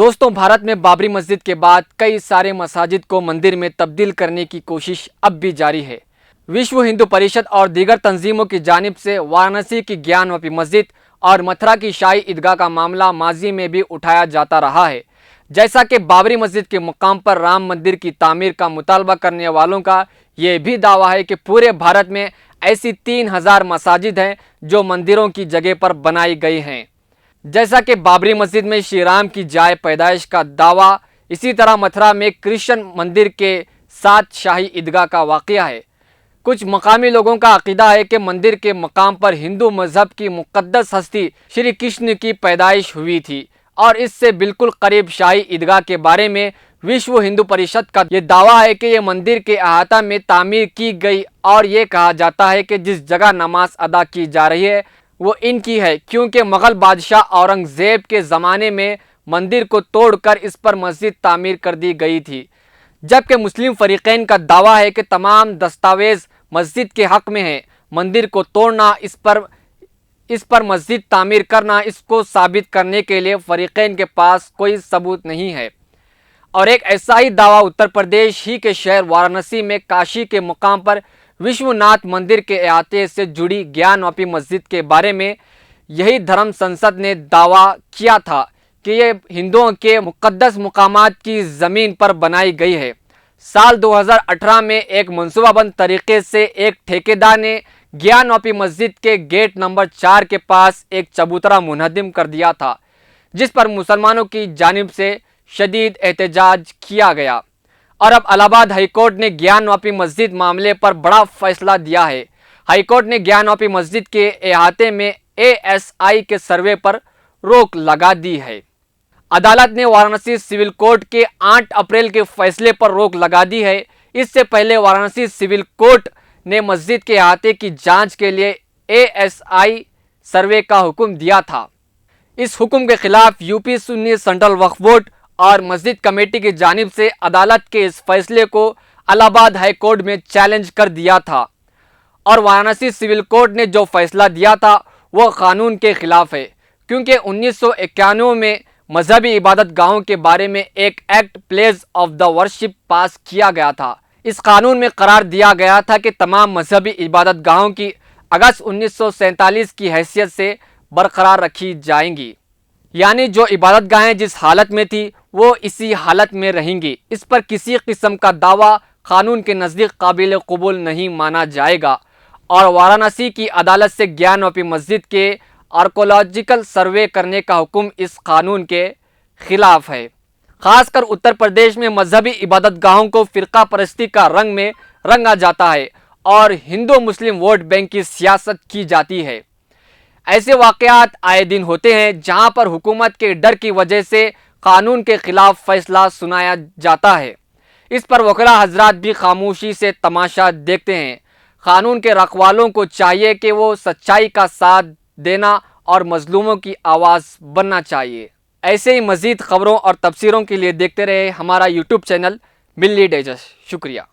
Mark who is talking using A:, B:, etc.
A: दोस्तों, भारत में बाबरी मस्जिद के बाद कई सारे मसाजिद को मंदिर में तब्दील करने की कोशिश अब भी जारी है। विश्व हिंदू परिषद और दीगर तंजीमों की जानिब से वाराणसी की ज्ञानवापी मस्जिद और मथुरा की शाही ईदगाह का मामला माजी में भी उठाया जाता रहा है। जैसा कि बाबरी मस्जिद के मुकाम पर राम मंदिर की तामीर का मुतालबा करने वालों का ये भी दावा है कि पूरे भारत में ऐसी 3000 मसाजिद हैं जो मंदिरों की जगह पर बनाई गई हैं। जैसा कि बाबरी मस्जिद में श्री राम की जाए पैदाइश का दावा, इसी तरह मथुरा में कृष्ण मंदिर के साथ शाही ईदगाह का वाक़या है। कुछ मकामी लोगों का अकीदा है कि मंदिर के मकाम पर हिंदू मजहब की मुक़द्दस हस्ती श्री कृष्ण की पैदाइश हुई थी और इससे बिल्कुल करीब शाही ईदगाह के बारे में विश्व हिंदू परिषद का ये दावा है कि ये मंदिर के अहाता में तामीर की गई और ये कहा जाता है कि जिस जगह नमाज अदा की जा रही है वो इनकी है, क्योंकि मुग़ल बादशाह औरंगज़ेब के ज़माने में मंदिर को तोड़कर इस पर मस्जिद तामीर कर दी गई थी। जबकि मुस्लिम फ़रीक़ैन का दावा है कि तमाम दस्तावेज़ मस्जिद के हक़ में हैं। मंदिर को तोड़ना, इस पर मस्जिद तामीर करना, इसको साबित करने के लिए फ़रीक़ैन के पास कोई सबूत नहीं है। और एक ऐसा ही दावा उत्तर प्रदेश ही के शहर वाराणसी में काशी के मुकाम पर विश्वनाथ मंदिर के अहाते से जुड़ी ज्ञानवापी मस्जिद के बारे में यही धर्म संसद ने दावा किया था कि ये हिंदुओं के मुक़द्दस मुकामात की ज़मीन पर बनाई गई है। साल 2018 में एक मनसूबाबंद तरीके से एक ठेकेदार ने ज्ञानवापी मस्जिद के गेट नंबर 4 के पास एक चबूतरा मुनहदिम कर दिया था, जिस पर मुसलमानों की जानिब से शदीद एहतजाज किया गया। और अब इलाहाबाद हाईकोर्ट ने ज्ञानवापी मस्जिद मामले पर बड़ा फैसला दिया है। हाईकोर्ट ने ज्ञानवापी मस्जिद के अहाते में ASI के सर्वे पर रोक लगा दी है। अदालत ने वाराणसी सिविल कोर्ट के 8 अप्रैल के फैसले पर रोक लगा दी है। इससे पहले वाराणसी सिविल कोर्ट ने मस्जिद के अहाते की जांच के लिए ASI सर्वे का हुक्म दिया था। इस हुक्म के खिलाफ यूपी सुन्नी सेंट्रल वक्फ बोर्ड और मस्जिद कमेटी की जानिब से अदालत के इस फैसले को इलाहाबाद हाई कोर्ट में चैलेंज कर दिया था और वाराणसी सिविल कोर्ट ने जो फैसला दिया था वो कानून के खिलाफ है, क्योंकि 1991 में मजहबी इबादत गाहों के बारे में एक act place of the worship pass किया गया था। इस कानून में करार दिया गया था कि तमाम मजहबी इबादत गाहों की अगस्त 1947 की हैसियत से बरकरार रखी जाएंगी, यानी जो इबादत गाहें जिस हालत में थी वो इसी हालत में रहेंगी। इस पर किसी किस्म का दावा कानून के नज़दीक काबिल कबूल नहीं माना जाएगा और वाराणसी की अदालत से ज्ञानवापी मस्जिद के आर्कोलॉजिकल सर्वे करने का हुक्म इस कानून के खिलाफ है। खासकर उत्तर प्रदेश में मजहबी इबादत गाहों को फ़िरका परस्ती का रंग में रंगा जाता है और हिंदू मुस्लिम वोट बैंक की सियासत की जाती है। ऐसे वाक़यात आए दिन होते हैं जहां पर हुकूमत के डर की वजह से कानून के खिलाफ फैसला सुनाया जाता है। इस पर वकीला हजरात भी खामोशी से तमाशा देखते हैं। कानून के रखवालों को चाहिए कि वो सच्चाई का साथ देना और मजलूमों की आवाज़ बनना चाहिए। ऐसे ही मज़ीद ख़बरों और तफसीरों के लिए देखते रहे हमारा YouTube चैनल मिल्ली डाइजेस्ट। शुक्रिया।